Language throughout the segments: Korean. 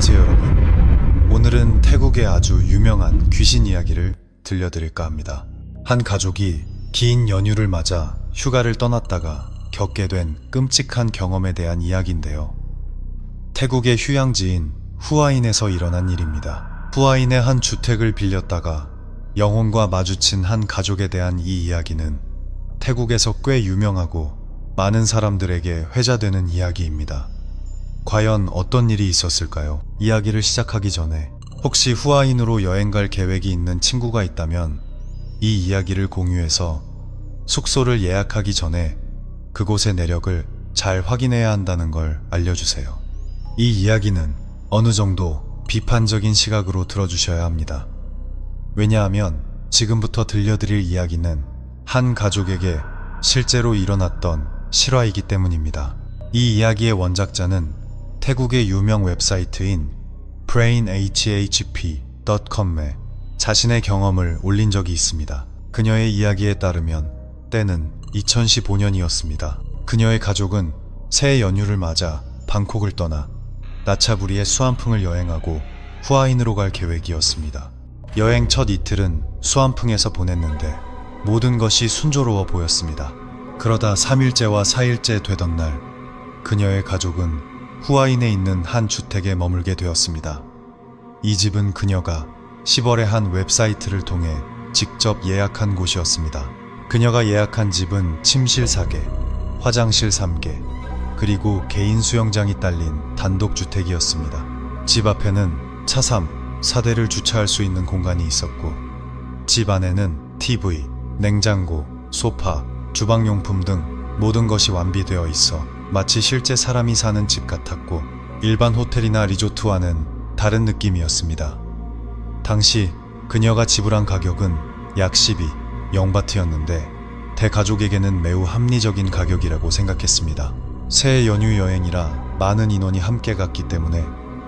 안녕하세요 여러분. 오늘은 태국의 아주 유명한 귀신 이야기를 들려드릴까 합니다. 한 가족이 긴 연휴를 맞아 휴가를 떠났다가 겪게 된 끔찍한 경험에 대한 이야기인데요. 태국의 휴양지인 후아인에서 일어난 일입니다. 후아인의 한 주택을 빌렸다가 영혼과 마주친 한 가족에 대한 이 이야기는 태국에서 꽤 유명하고 많은 사람들에게 회자되는 이야기입니다. 과연 어떤 일이 있었을까요? 이야기를 시작하기 전에 혹시 후아인으로 여행 갈 계획이 있는 친구가 있다면 이 이야기를 공유해서 숙소를 예약하기 전에 그곳의 내력을 잘 확인해야 한다는 걸 알려주세요. 이 이야기는 어느 정도 비판적인 시각으로 들어주셔야 합니다. 왜냐하면 지금부터 들려드릴 이야기는 한 가족에게 실제로 일어났던 실화이기 때문입니다. 이 이야기의 원작자는 태국의 유명 웹사이트인 brainhhp.com에 자신의 경험을 올린 적이 있습니다. 그녀의 이야기에 따르면 때는 2015년이었습니다. 그녀의 가족은 새 연휴를 맞아 방콕을 떠나 나차부리의 수안풍을 여행하고 후아인으로 갈 계획이었습니다. 여행 첫 이틀은 수안풍에서 보냈는데 모든 것이 순조로워 보였습니다. 그러다 3일째와 4일째 되던 날 그녀의 가족은 후아인에 있는 한 주택에 머물게 되었습니다. 이 집은 그녀가 10월에 한 웹사이트를 통해 직접 예약한 곳이었습니다. 그녀가 예약한 집은 침실 4개, 화장실 3개, 그리고 개인 수영장이 딸린 단독주택이었습니다. 집 앞에는 차 3, 4대를 주차할 수 있는 공간이 있었고 집 안에는 TV, 냉장고, 소파, 주방용품 등 모든 것이 완비되어 있어 마치 실제 사람이 사는 집 같았고 일반 호텔이나 리조트와는 다른 느낌이었습니다. 당시 그녀가 지불한 가격은 약 12, 0바트였는데 대가족에게는 매우 합리적인 가격이라고 생각했습니다. 새 연휴 여행이라 많은 인원이 함께 갔기 때문에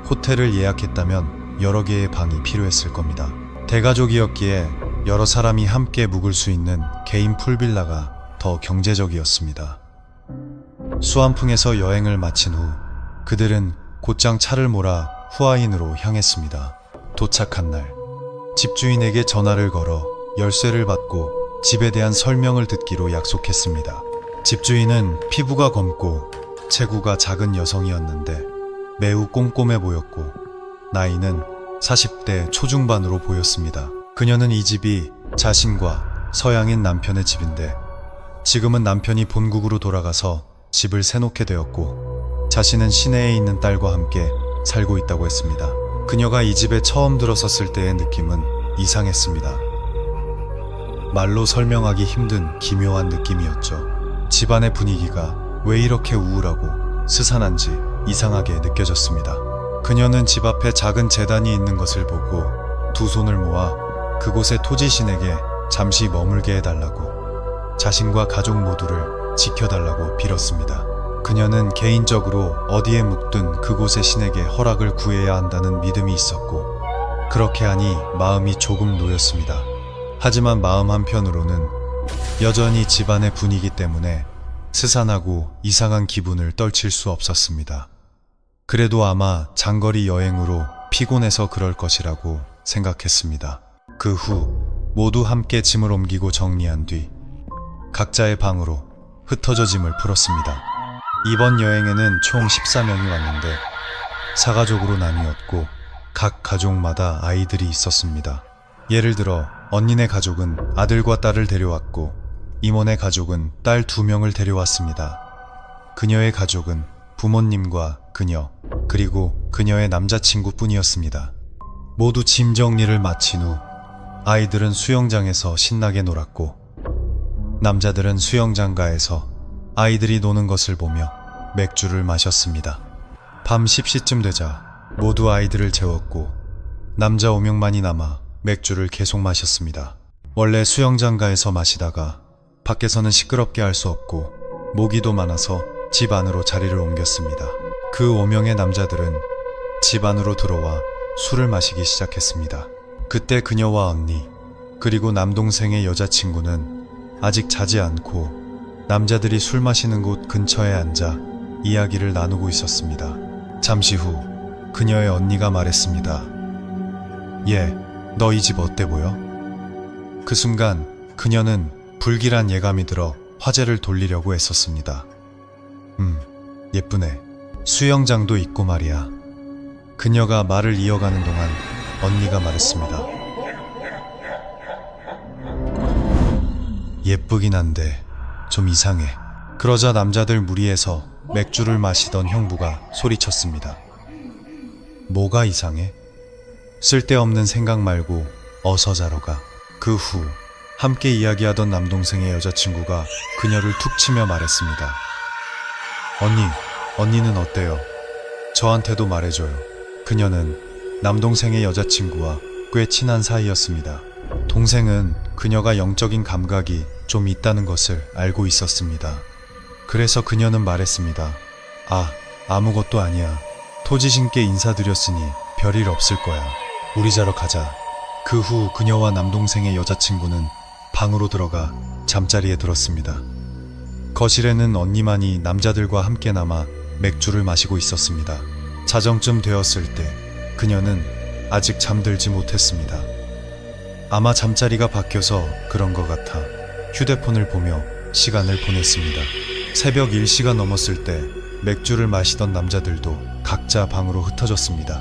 호텔을 예약했다면 여러 개의 방이 필요했을 겁니다. 대가족이었기에 여러 사람이 함께 묵을 수 있는 개인 풀빌라가 더 경제적이었습니다. 수안풍에서 여행을 마친 후 그들은 곧장 차를 몰아 후아인으로 향했습니다. 도착한 날 집주인에게 전화를 걸어 열쇠를 받고 집에 대한 설명을 듣기로 약속했습니다. 집주인은 피부가 검고 체구가 작은 여성이었는데 매우 꼼꼼해 보였고 나이는 40대 초중반으로 보였습니다. 그녀는 이 집이 자신과 서양인 남편의 집인데 지금은 남편이 본국으로 돌아가서 집을 새놓게 되었고 자신은 시내에 있는 딸과 함께 살고 있다고 했습니다. 그녀가 이 집에 처음 들어섰을 때의 느낌은 이상했습니다. 말로 설명하기 힘든 기묘한 느낌이었죠. 집안의 분위기가 왜 이렇게 우울하고 스산한지 이상하게 느껴졌습니다. 그녀는 집 앞에 작은 제단이 있는 것을 보고 두 손을 모아 그곳의 토지신에게 잠시 머물게 해달라고 자신과 가족 모두를 지켜달라고 빌었습니다. 그녀는 개인적으로 어디에 묵든 그곳의 신에게 허락을 구해야 한다는 믿음이 있었고 그렇게 하니 마음이 조금 놓였습니다. 하지만 마음 한편으로는 여전히 집안의 분위기 때문에 스산하고 이상한 기분을 떨칠 수 없었습니다. 그래도 아마 장거리 여행으로 피곤해서 그럴 것이라고 생각했습니다. 그 후 모두 함께 짐을 옮기고 정리한 뒤 각자의 방으로 흩어져 짐을 풀었습니다. 이번 여행에는 총 14명이 왔는데 4가족으로 나뉘었고 각 가족마다 아이들이 있었습니다. 예를 들어 언니네 가족은 아들과 딸을 데려왔고 이모네 가족은 딸 2명을 데려왔습니다. 그녀의 가족은 부모님과 그녀 그리고 그녀의 남자친구 뿐이었습니다. 모두 짐 정리를 마친 후 아이들은 수영장에서 신나게 놀았고 남자들은 수영장가에서 아이들이 노는 것을 보며 맥주를 마셨습니다. 밤 10시쯤 되자 모두 아이들을 재웠고 남자 5명만이 남아 맥주를 계속 마셨습니다. 원래 수영장가에서 마시다가 밖에서는 시끄럽게 할 수 없고 모기도 많아서 집 안으로 자리를 옮겼습니다. 그 5명의 남자들은 집 안으로 들어와 술을 마시기 시작했습니다. 그때 그녀와 언니 그리고 남동생의 여자친구는 아직 자지 않고 남자들이 술 마시는 곳 근처에 앉아 이야기를 나누고 있었습니다. 잠시 후 그녀의 언니가 말했습니다. 얘, 너 이 집 어때 보여? 그 순간 그녀는 불길한 예감이 들어 화제를 돌리려고 애썼습니다. 예쁘네. 수영장도 있고 말이야. 그녀가 말을 이어가는 동안 언니가 말했습니다. 예쁘긴 한데 좀 이상해. 그러자 남자들 무리해서 맥주를 마시던 형부가 소리쳤습니다. 뭐가 이상해? 쓸데없는 생각 말고 어서 자러 가. 그 후 함께 이야기하던 남동생의 여자친구가 그녀를 툭 치며 말했습니다. 언니는 어때요? 저한테도 말해줘요. 그녀는 남동생의 여자친구와 꽤 친한 사이였습니다. 동생은 그녀가 영적인 감각이 좀 있다는 것을 알고 있었습니다. 그래서 그녀는 말했습니다. 아무것도 아니야. 토지신께 인사드렸으니 별일 없을 거야. 우리 자러 가자. 그 후 그녀와 남동생의 여자친구는 방으로 들어가 잠자리에 들었습니다. 거실에는 언니만이 남자들과 함께 남아 맥주를 마시고 있었습니다. 자정쯤 되었을 때 그녀는 아직 잠들지 못했습니다. 아마 잠자리가 바뀌어서 그런 것 같아 휴대폰을 보며 시간을 보냈습니다. 새벽 1시가 넘었을 때 맥주를 마시던 남자들도 각자 방으로 흩어졌습니다.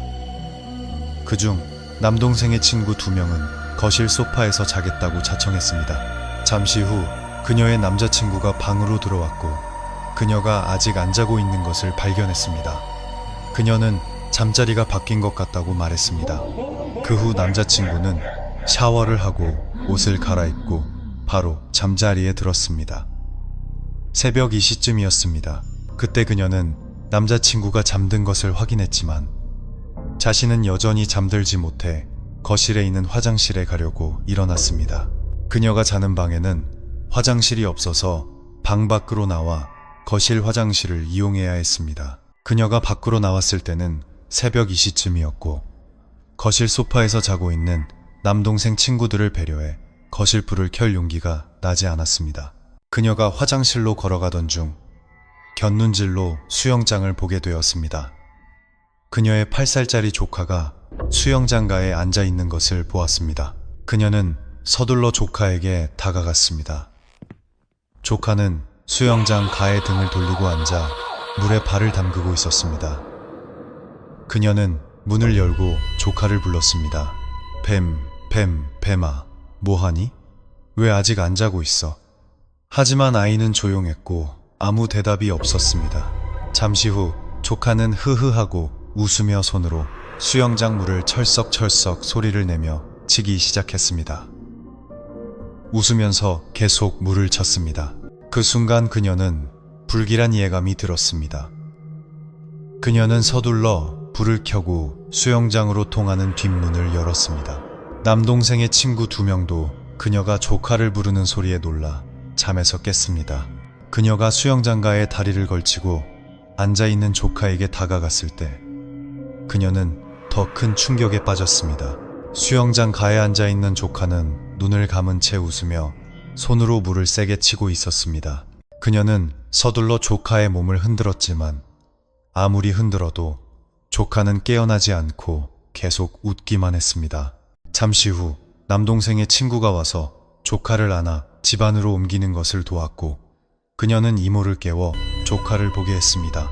그중 남동생의 친구 2명은 거실 소파에서 자겠다고 자청했습니다. 잠시 후 그녀의 남자친구가 방으로 들어왔고 그녀가 아직 안 자고 있는 것을 발견했습니다. 그녀는 잠자리가 바뀐 것 같다고 말했습니다. 그 후 남자친구는 샤워를 하고 옷을 갈아입고 바로 잠자리에 들었습니다. 새벽 2시쯤이었습니다. 그때 그녀는 남자친구가 잠든 것을 확인했지만 자신은 여전히 잠들지 못해 거실에 있는 화장실에 가려고 일어났습니다. 그녀가 자는 방에는 화장실이 없어서 방 밖으로 나와 거실 화장실을 이용해야 했습니다. 그녀가 밖으로 나왔을 때는 새벽 2시쯤이었고 거실 소파에서 자고 있는 남동생 친구들을 배려해 거실 불을 켤 용기가 나지 않았습니다. 그녀가 화장실로 걸어가던 중 곁눈질로 수영장을 보게 되었습니다. 그녀의 8살짜리 조카가 수영장가에 앉아 있는 것을 보았습니다. 그녀는 서둘러 조카에게 다가갔습니다. 조카는 수영장 가에 등을 돌리고 앉아 물에 발을 담그고 있었습니다. 그녀는 문을 열고 조카를 불렀습니다. 뱀아, 뭐하니? 왜 아직 안 자고 있어? 하지만 아이는 조용했고 아무 대답이 없었습니다. 잠시 후 조카는 흐흐하고 웃으며 손으로 수영장 물을 철썩철썩 소리를 내며 치기 시작했습니다. 웃으면서 계속 물을 쳤습니다. 그 순간 그녀는 불길한 예감이 들었습니다. 그녀는 서둘러 불을 켜고 수영장으로 통하는 뒷문을 열었습니다. 남동생의 친구 2명도 그녀가 조카를 부르는 소리에 놀라 잠에서 깼습니다. 그녀가 수영장가에 다리를 걸치고 앉아있는 조카에게 다가갔을 때 그녀는 더 큰 충격에 빠졌습니다. 수영장 가에 앉아있는 조카는 눈을 감은 채 웃으며 손으로 물을 세게 치고 있었습니다. 그녀는 서둘러 조카의 몸을 흔들었지만 아무리 흔들어도 조카는 깨어나지 않고 계속 웃기만 했습니다. 잠시 후 남동생의 친구가 와서 조카를 안아 집 안으로 옮기는 것을 도왔고 그녀는 이모를 깨워 조카를 보게 했습니다.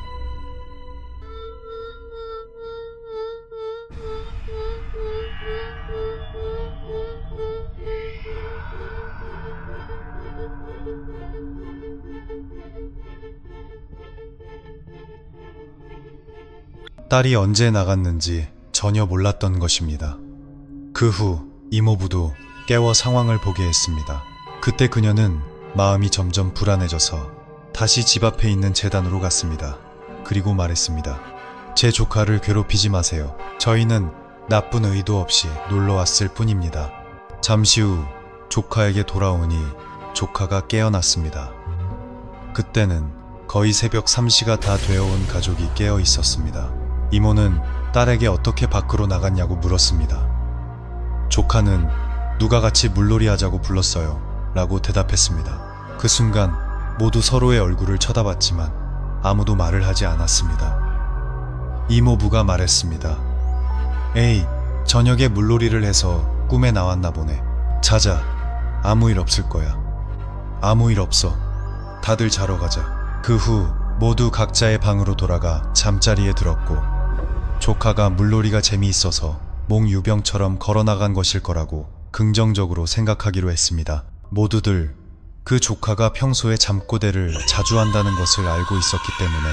딸이 언제 나갔는지 전혀 몰랐던 것입니다. 그 후 이모부도 깨워 상황을 보게 했습니다. 그때 그녀는 마음이 점점 불안해져서 다시 집 앞에 있는 재단으로 갔습니다. 그리고 말했습니다. 제 조카를 괴롭히지 마세요. 저희는 나쁜 의도 없이 놀러 왔을 뿐입니다. 잠시 후 조카에게 돌아오니 조카가 깨어났습니다. 그때는 거의 새벽 3시가 다 되어온 가족이 깨어 있었습니다. 이모는 딸에게 어떻게 밖으로 나갔냐고 물었습니다. 조카는 누가 같이 물놀이 하자고 불렀어요 라고 대답했습니다. 그 순간 모두 서로의 얼굴을 쳐다봤지만 아무도 말을 하지 않았습니다. 이모부가 말했습니다. 에이, 저녁에 물놀이를 해서 꿈에 나왔나 보네. 자자. 아무 일 없을 거야. 아무 일 없어. 다들 자러 가자. 그 후 모두 각자의 방으로 돌아가 잠자리에 들었고, 조카가 물놀이가 재미있어서 몽유병처럼 걸어나간 것일 거라고 긍정적으로 생각하기로 했습니다. 모두들 그 조카가 평소에 잠꼬대를 자주 한다는 것을 알고 있었기 때문에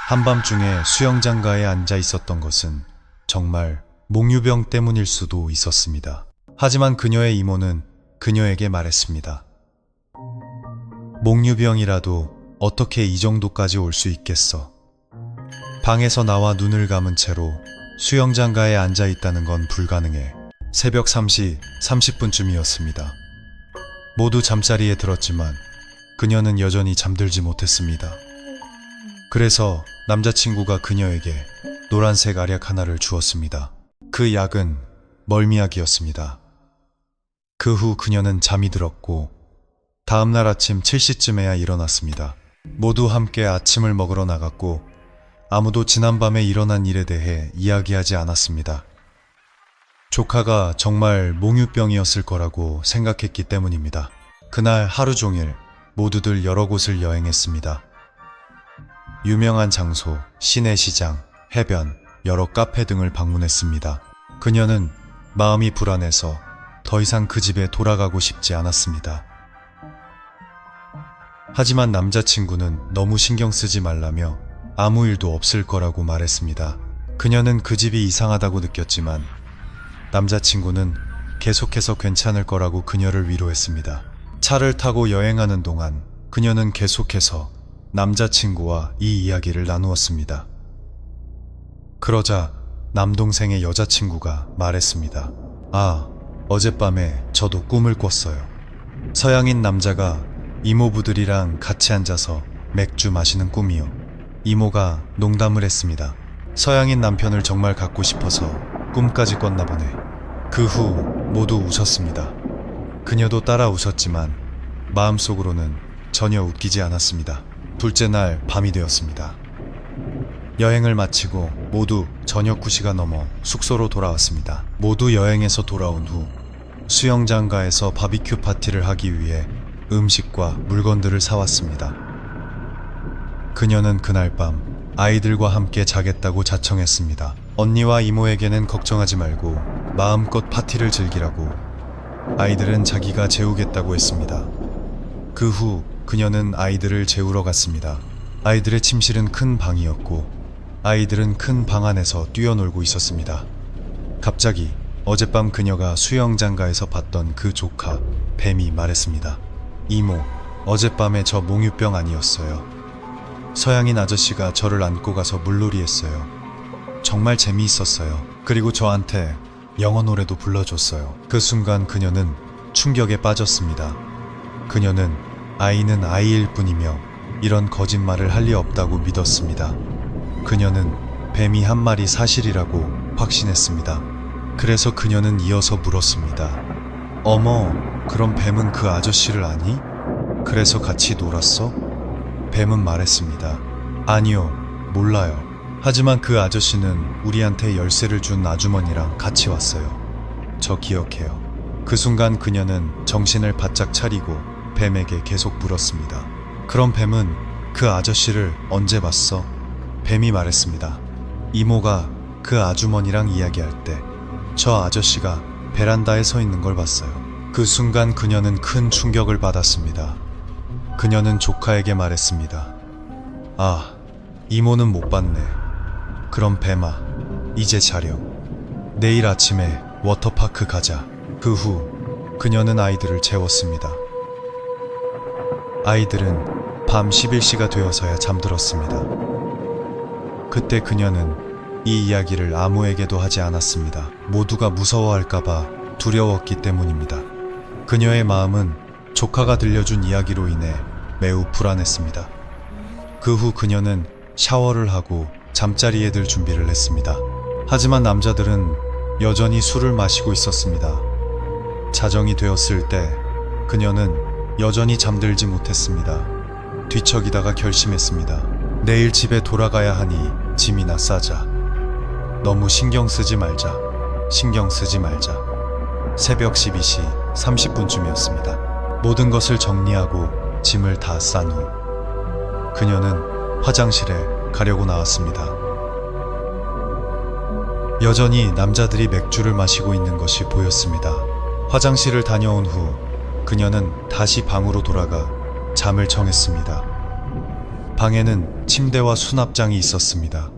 한밤중에 수영장가에 앉아 있었던 것은 정말 몽유병 때문일 수도 있었습니다. 하지만 그녀의 이모는 그녀에게 말했습니다. 몽유병이라도 어떻게 이 정도까지 올 수 있겠어. 방에서 나와 눈을 감은 채로 수영장가에 앉아 있다는 건 불가능해. 새벽 3시 30분쯤이었습니다. 모두 잠자리에 들었지만 그녀는 여전히 잠들지 못했습니다. 그래서 남자친구가 그녀에게 노란색 알약 하나를 주었습니다. 그 약은 멀미약이었습니다. 그 후 그녀는 잠이 들었고 다음날 아침 7시쯤에야 일어났습니다. 모두 함께 아침을 먹으러 나갔고 아무도 지난밤에 일어난 일에 대해 이야기하지 않았습니다. 조카가 정말 몽유병이었을 거라고 생각했기 때문입니다. 그날 하루 종일 모두들 여러 곳을 여행했습니다. 유명한 장소, 시내시장, 해변, 여러 카페 등을 방문했습니다. 그녀는 마음이 불안해서 더 이상 그 집에 돌아가고 싶지 않았습니다. 하지만 남자친구는 너무 신경 쓰지 말라며 아무 일도 없을 거라고 말했습니다. 그녀는 그 집이 이상하다고 느꼈지만 남자친구는 계속해서 괜찮을 거라고 그녀를 위로했습니다. 차를 타고 여행하는 동안 그녀는 계속해서 남자친구와 이 이야기를 나누었습니다. 그러자 남동생의 여자친구가 말했습니다. 아, 어젯밤에 저도 꿈을 꿨어요. 서양인 남자가 이모부들이랑 같이 앉아서 맥주 마시는 꿈이요. 이모가 농담을 했습니다. 서양인 남편을 정말 갖고 싶어서 꿈까지 꿨나 보네. 그 후 모두 웃었습니다. 그녀도 따라 웃었지만 마음속으로는 전혀 웃기지 않았습니다. 둘째 날 밤이 되었습니다. 여행을 마치고 모두 저녁 9시가 넘어 숙소로 돌아왔습니다. 모두 여행에서 돌아온 후 수영장가에서 바비큐 파티를 하기 위해 음식과 물건들을 사왔습니다. 그녀는 그날 밤 아이들과 함께 자겠다고 자청했습니다. 언니와 이모에게는 걱정하지 말고 마음껏 파티를 즐기라고 아이들은 자기가 재우겠다고 했습니다. 그 후 그녀는 아이들을 재우러 갔습니다. 아이들의 침실은 큰 방이었고 아이들은 큰 방 안에서 뛰어놀고 있었습니다. 갑자기 어젯밤 그녀가 수영장가에서 봤던 그 조카 뱀이 말했습니다. 이모, 어젯밤에 저 몽유병 아니었어요. 서양인 아저씨가 저를 안고 가서 물놀이 했어요. 정말 재미있었어요. 그리고 저한테 영어 노래도 불러줬어요. 그 순간 그녀는 충격에 빠졌습니다. 그녀는 아이는 아이일 뿐이며 이런 거짓말을 할 리 없다고 믿었습니다. 그녀는 뱀이 한 말이 사실이라고 확신했습니다. 그래서 그녀는 이어서 물었습니다. 어머, 그럼 뱀은 그 아저씨를 아니? 그래서 같이 놀았어? 뱀은 말했습니다. 아니요, 몰라요. 하지만 그 아저씨는 우리한테 열쇠를 준 아주머니랑 같이 왔어요. 저 기억해요. 그 순간 그녀는 정신을 바짝 차리고 뱀에게 계속 물었습니다. 그럼 뱀은 그 아저씨를 언제 봤어? 뱀이 말했습니다. 이모가 그 아주머니랑 이야기할 때 저 아저씨가 베란다에 서 있는 걸 봤어요. 그 순간 그녀는 큰 충격을 받았습니다. 그녀는 조카에게 말했습니다. 아, 이모는 못 봤네. 그럼 뱀아, 이제 자려. 내일 아침에 워터파크 가자. 그 후 그녀는 아이들을 재웠습니다. 아이들은 밤 11시가 되어서야 잠들었습니다. 그때 그녀는 이 이야기를 아무에게도 하지 않았습니다. 모두가 무서워할까봐 두려웠기 때문입니다. 그녀의 마음은 조카가 들려준 이야기로 인해 매우 불안했습니다. 그 후 그녀는 샤워를 하고 잠자리에 들 준비를 했습니다. 하지만 남자들은 여전히 술을 마시고 있었습니다. 자정이 되었을 때 그녀는 여전히 잠들지 못했습니다. 뒤척이다가 결심했습니다. 내일 집에 돌아가야 하니 짐이나 싸자. 너무 신경 쓰지 말자. 신경 쓰지 말자. 새벽 12시 30분쯤이었습니다. 모든 것을 정리하고 짐을 다 싼 후 그녀는 화장실에 가려고 나왔습니다. 여전히 남자들이 맥주를 마시고 있는 것이 보였습니다. 화장실을 다녀온 후 그녀는 다시 방으로 돌아가 잠을 청했습니다. 방에는 침대와 수납장이 있었습니다.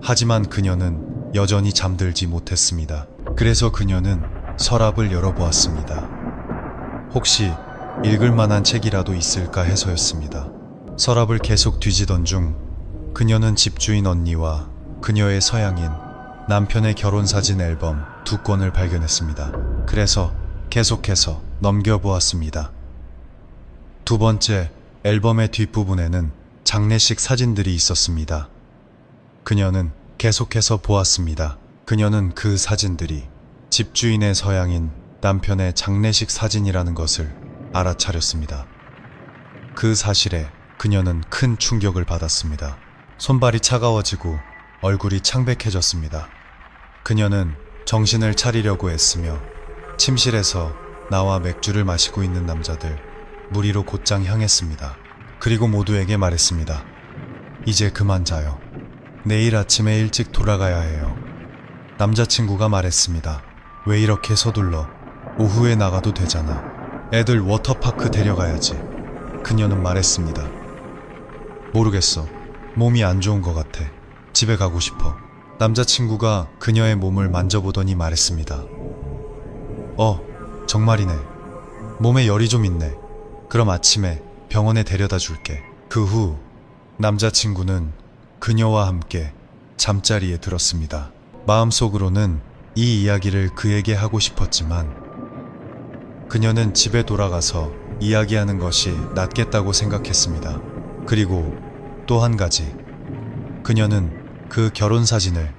하지만 그녀는 여전히 잠들지 못했습니다. 그래서 그녀는 서랍을 열어보았습니다. 혹시 읽을 만한 책이라도 있을까 해서였습니다. 서랍을 계속 뒤지던 중 그녀는 집주인 언니와 그녀의 서양인 남편의 결혼사진 앨범 2권을 발견했습니다. 그래서 계속해서 넘겨보았습니다. 두 번째 앨범의 뒷부분에는 장례식 사진들이 있었습니다. 그녀는 계속해서 보았습니다. 그녀는 그 사진들이 집주인의 서양인 남편의 장례식 사진이라는 것을 알아차렸습니다. 그 사실에 그녀는 큰 충격을 받았습니다. 손발이 차가워지고 얼굴이 창백해졌습니다. 그녀는 정신을 차리려고 애쓰며 침실에서 나와 맥주를 마시고 있는 남자들 무리로 곧장 향했습니다. 그리고 모두에게 말했습니다. 이제 그만 자요. 내일 아침에 일찍 돌아가야 해요. 남자친구가 말했습니다. 왜 이렇게 서둘러? 오후에 나가도 되잖아. 애들 워터파크 데려가야지. 그녀는 말했습니다. 모르겠어. 몸이 안 좋은 것 같아. 집에 가고 싶어. 남자친구가 그녀의 몸을 만져보더니 말했습니다. 정말이네. 몸에 열이 좀 있네. 그럼 아침에 병원에 데려다 줄게. 그 후 남자친구는 그녀와 함께 잠자리에 들었습니다. 마음속으로는 이 이야기를 그에게 하고 싶었지만 그녀는 집에 돌아가서 이야기하는 것이 낫겠다고 생각했습니다. 그리고 또 한 가지, 그녀는 그 결혼 사진을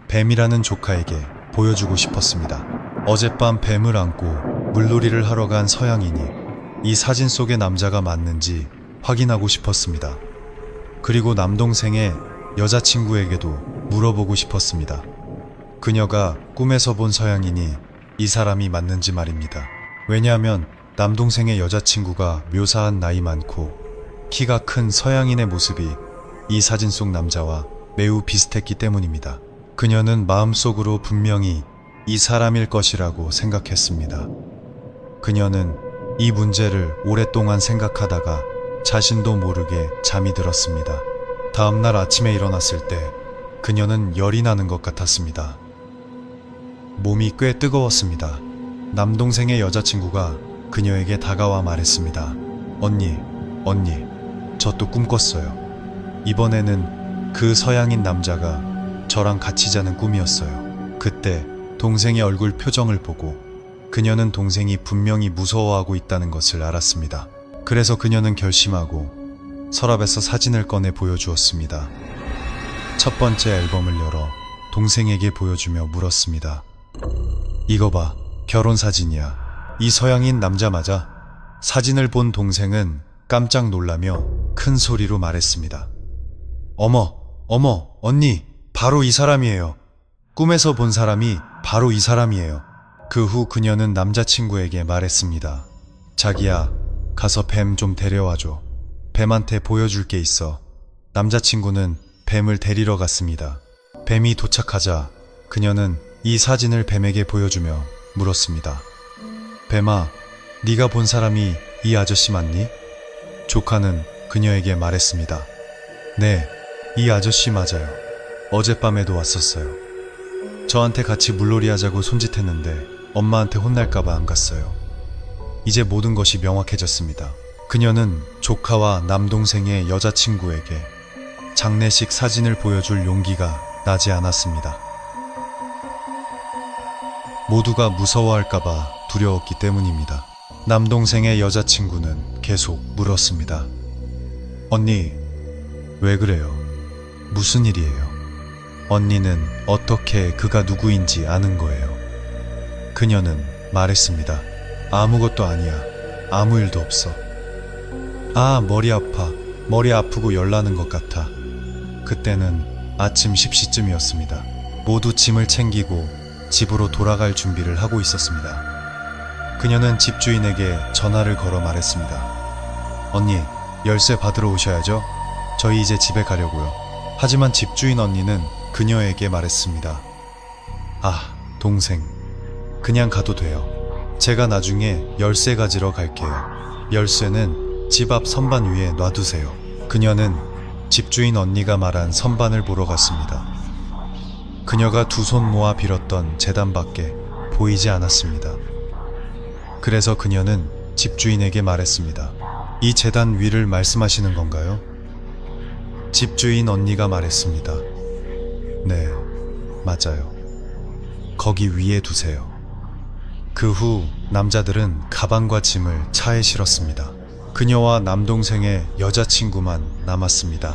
뱀이라는 조카에게 보여주고 싶었습니다. 어젯밤 뱀을 안고 물놀이를 하러 간 서양인이 이 사진 속의 남자가 맞는지 확인하고 싶었습니다. 그리고 남동생의 여자친구에게도 물어보고 싶었습니다. 그녀가 꿈에서 본 서양인이 이 사람이 맞는지 말입니다. 왜냐하면 남동생의 여자친구가 묘사한 나이 많고 키가 큰 서양인의 모습이 이 사진 속 남자와 매우 비슷했기 때문입니다. 그녀는 마음속으로 분명히 이 사람일 것이라고 생각했습니다. 그녀는 이 문제를 오랫동안 생각하다가 자신도 모르게 잠이 들었습니다. 다음날 아침에 일어났을 때 그녀는 열이 나는 것 같았습니다. 몸이 꽤 뜨거웠습니다. 남동생의 여자친구가 그녀에게 다가와 말했습니다. 언니, 저 또 꿈 꿨어요. 이번에는 그 서양인 남자가 저랑 같이 자는 꿈이었어요. 그때 동생의 얼굴 표정을 보고 그녀는 동생이 분명히 무서워하고 있다는 것을 알았습니다. 그래서 그녀는 결심하고 서랍에서 사진을 꺼내 보여주었습니다. 첫 번째 앨범을 열어 동생에게 보여주며 물었습니다. 이거 봐, 결혼 사진이야. 이 서양인 남자 맞아? 사진을 본 동생은 깜짝 놀라며 큰 소리로 말했습니다. 어머, 언니, 바로 이 사람이에요. 꿈에서 본 사람이 바로 이 사람이에요. 그 후 그녀는 남자친구에게 말했습니다. 자기야, 가서 뱀 좀 데려와줘. 뱀한테 보여줄 게 있어. 남자친구는 뱀을 데리러 갔습니다. 뱀이 도착하자 그녀는 이 사진을 뱀에게 보여주며 물었습니다. 뱀아, 네가 본 사람이 이 아저씨 맞니? 조카는 그녀에게 말했습니다. 네, 이 아저씨 맞아요. 어젯밤에도 왔었어요. 저한테 같이 물놀이 하자고 손짓했는데 엄마한테 혼날까봐 안 갔어요. 이제 모든 것이 명확해졌습니다. 그녀는 조카와 남동생의 여자친구에게 장례식 사진을 보여줄 용기가 나지 않았습니다. 모두가 무서워할까봐 두려웠기 때문입니다. 남동생의 여자친구는 계속 물었습니다. 언니, 왜 그래요? 무슨 일이에요? 언니는 어떻게 그가 누구인지 아는 거예요? 그녀는 말했습니다. 아무것도 아니야. 아무 일도 없어. 아, 머리 아파. 머리 아프고 열나는 것 같아. 그때는 아침 10시쯤이었습니다. 모두 짐을 챙기고 집으로 돌아갈 준비를 하고 있었습니다. 그녀는 집주인에게 전화를 걸어 말했습니다. 언니, 열쇠 받으러 오셔야죠. 저희 이제 집에 가려고요. 하지만 집주인 언니는 그녀에게 말했습니다. 아, 동생, 그냥 가도 돼요. 제가 나중에 열쇠 가지러 갈게요. 열쇠는 집 앞 선반 위에 놔두세요. 그녀는 집주인 언니가 말한 선반을 보러 갔습니다. 그녀가 두 손 모아 빌었던 제단밖에 보이지 않았습니다. 그래서 그녀는 집주인에게 말했습니다. 이 제단 위를 말씀하시는 건가요? 집주인 언니가 말했습니다. 네, 맞아요. 거기 위에 두세요. 그 후 남자들은 가방과 짐을 차에 실었습니다. 그녀와 남동생의 여자친구만 남았습니다.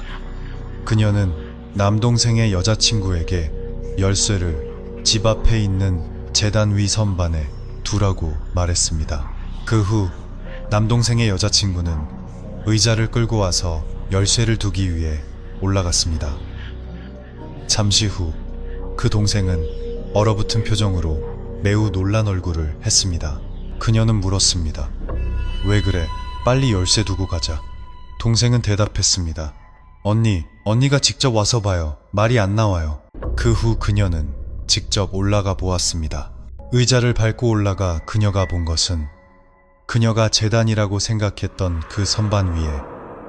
그녀는 남동생의 여자친구에게 열쇠를 집 앞에 있는 제단 위 선반에 두라고 말했습니다. 그 후 남동생의 여자친구는 의자를 끌고 와서 열쇠를 두기 위해 올라갔습니다. 잠시 후 그 동생은 얼어붙은 표정으로 매우 놀란 얼굴을 했습니다. 그녀는 물었습니다. 왜 그래? 빨리 열쇠 두고 가자. 동생은 대답했습니다. 언니가 직접 와서 봐요. 말이 안 나와요. 그 후 그녀는 직접 올라가 보았습니다. 의자를 밟고 올라가 그녀가 본 것은 그녀가 제단이라고 생각했던 그 선반 위에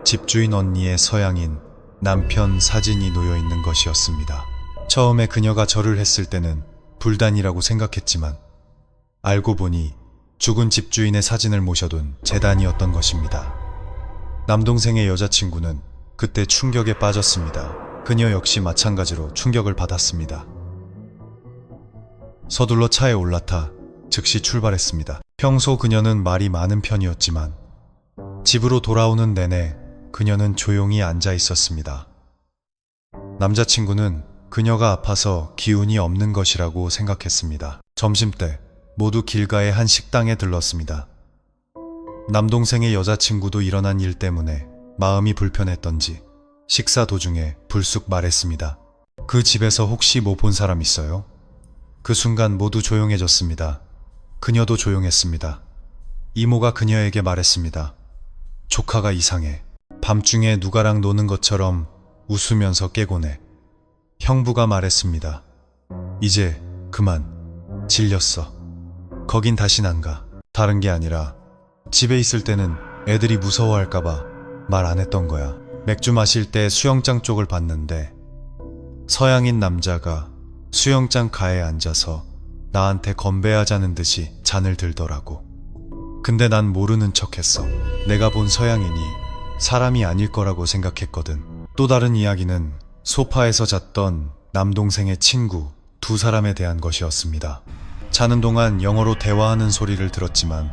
집주인 언니의 서양인 남편 사진이 놓여 있는 것이었습니다. 처음에 그녀가 절을 했을 때는 불단이라고 생각했지만 알고 보니 죽은 집주인의 사진을 모셔둔 제단이었던 것입니다. 남동생의 여자친구는 그때 충격에 빠졌습니다. 그녀 역시 마찬가지로 충격을 받았습니다. 서둘러 차에 올라타 즉시 출발했습니다. 평소 그녀는 말이 많은 편이었지만 집으로 돌아오는 내내 그녀는 조용히 앉아 있었습니다. 남자친구는 그녀가 아파서 기운이 없는 것이라고 생각했습니다. 점심때 모두 길가의 한 식당에 들렀습니다. 남동생의 여자친구도 일어난 일 때문에 마음이 불편했던지 식사 도중에 불쑥 말했습니다. 그 집에서 혹시 뭐 본 사람 있어요? 그 순간 모두 조용해졌습니다. 그녀도 조용했습니다. 이모가 그녀에게 말했습니다. 조카가 이상해. 밤중에 누가랑 노는 것처럼 웃으면서 깨곤 해. 형부가 말했습니다. 이제 그만. 질렸어. 거긴 다신 안 가. 다른 게 아니라 집에 있을 때는 애들이 무서워할까봐 말 안 했던 거야. 맥주 마실 때 수영장 쪽을 봤는데 서양인 남자가 수영장 가에 앉아서 나한테 건배하자는 듯이 잔을 들더라고. 근데 난 모르는 척했어. 내가 본 서양인이 사람이 아닐 거라고 생각했거든. 또 다른 이야기는 소파에서 잤던 남동생의 친구 두 사람에 대한 것이었습니다. 자는 동안 영어로 대화하는 소리를 들었지만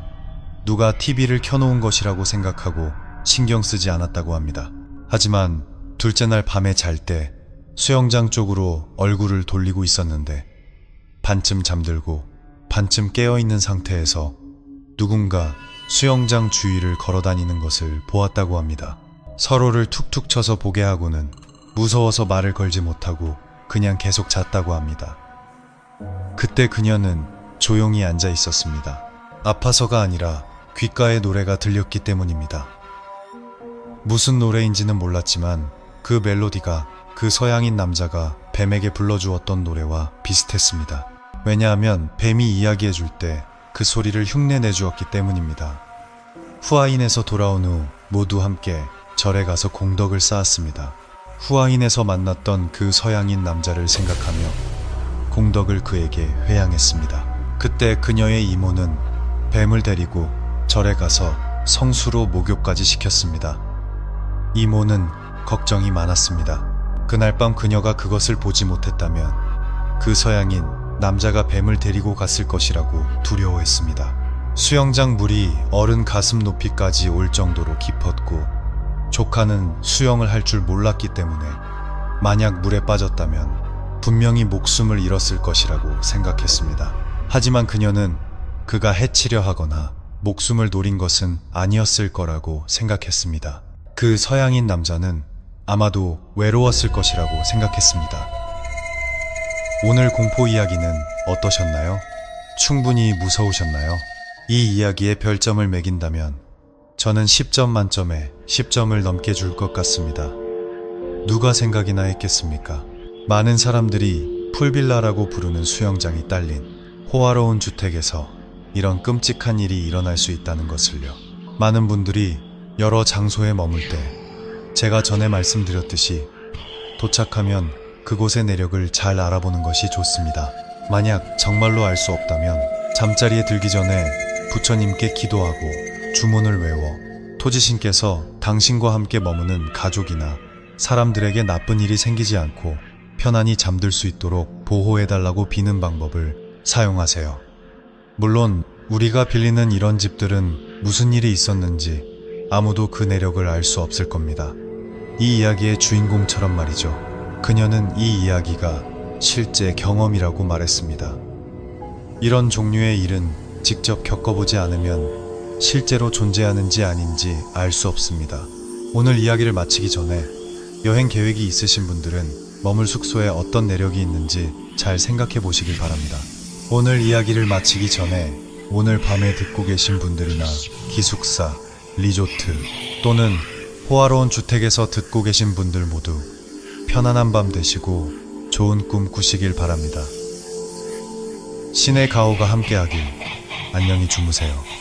누가 TV를 켜놓은 것이라고 생각하고 신경 쓰지 않았다고 합니다. 하지만 둘째 날 밤에 잘 때 수영장 쪽으로 얼굴을 돌리고 있었는데 반쯤 잠들고 반쯤 깨어있는 상태에서 누군가 수영장 주위를 걸어다니는 것을 보았다고 합니다. 서로를 툭툭 쳐서 보게 하고는 무서워서 말을 걸지 못하고 그냥 계속 잤다고 합니다. 그때 그녀는 조용히 앉아 있었습니다. 아파서가 아니라 귓가에 노래가 들렸기 때문입니다. 무슨 노래인지는 몰랐지만 그 멜로디가 그 서양인 남자가 뱀에게 불러주었던 노래와 비슷했습니다. 왜냐하면 뱀이 이야기해줄 때 그 소리를 흉내내 주었기 때문입니다. 후아인에서 돌아온 후 모두 함께 절에 가서 공덕을 쌓았습니다. 후아인에서 만났던 그 서양인 남자를 생각하며 공덕을 그에게 회양했습니다. 그때 그녀의 이모는 뱀을 데리고 절에 가서 성수로 목욕까지 시켰습니다. 이모는 걱정이 많았습니다. 그날 밤 그녀가 그것을 보지 못했다면 그 서양인 남자가 뱀을 데리고 갔을 것이라고 두려워했습니다. 수영장 물이 어른 가슴 높이까지 올 정도로 깊었고 조카는 수영을 할 줄 몰랐기 때문에 만약 물에 빠졌다면 분명히 목숨을 잃었을 것이라고 생각했습니다. 하지만 그녀는 그가 해치려 하거나 목숨을 노린 것은 아니었을 거라고 생각했습니다. 그 서양인 남자는 아마도 외로웠을 것이라고 생각했습니다. 오늘 공포 이야기는 어떠셨나요? 충분히 무서우셨나요? 이 이야기에 별점을 매긴다면 저는 10점 만점에 10점을 넘게 줄 것 같습니다. 누가 생각이나 했겠습니까? 많은 사람들이 풀빌라라고 부르는 수영장이 딸린 호화로운 주택에서 이런 끔찍한 일이 일어날 수 있다는 것을요. 많은 분들이 여러 장소에 머물 때 제가 전에 말씀드렸듯이 도착하면 그곳의 내력을 잘 알아보는 것이 좋습니다. 만약 정말로 알 수 없다면 잠자리에 들기 전에 부처님께 기도하고 주문을 외워 토지신께서 당신과 함께 머무는 가족이나 사람들에게 나쁜 일이 생기지 않고 편안히 잠들 수 있도록 보호해달라고 비는 방법을 사용하세요. 물론 우리가 빌리는 이런 집들은 무슨 일이 있었는지 아무도 그 내력을 알 수 없을 겁니다. 이 이야기의 주인공처럼 말이죠. 그녀는 이 이야기가 실제 경험이라고 말했습니다. 이런 종류의 일은 직접 겪어보지 않으면 실제로 존재하는지 아닌지 알 수 없습니다. 오늘 이야기를 마치기 전에 여행 계획이 있으신 분들은 머물 숙소에 어떤 내력이 있는지 잘 생각해 보시길 바랍니다. 오늘 이야기를 마치기 전에 오늘 밤에 듣고 계신 분들이나 기숙사, 리조트 또는 호화로운 주택에서 듣고 계신 분들 모두 편안한 밤 되시고 좋은 꿈 꾸시길 바랍니다. 신의 가호가 함께하길. 안녕히 주무세요.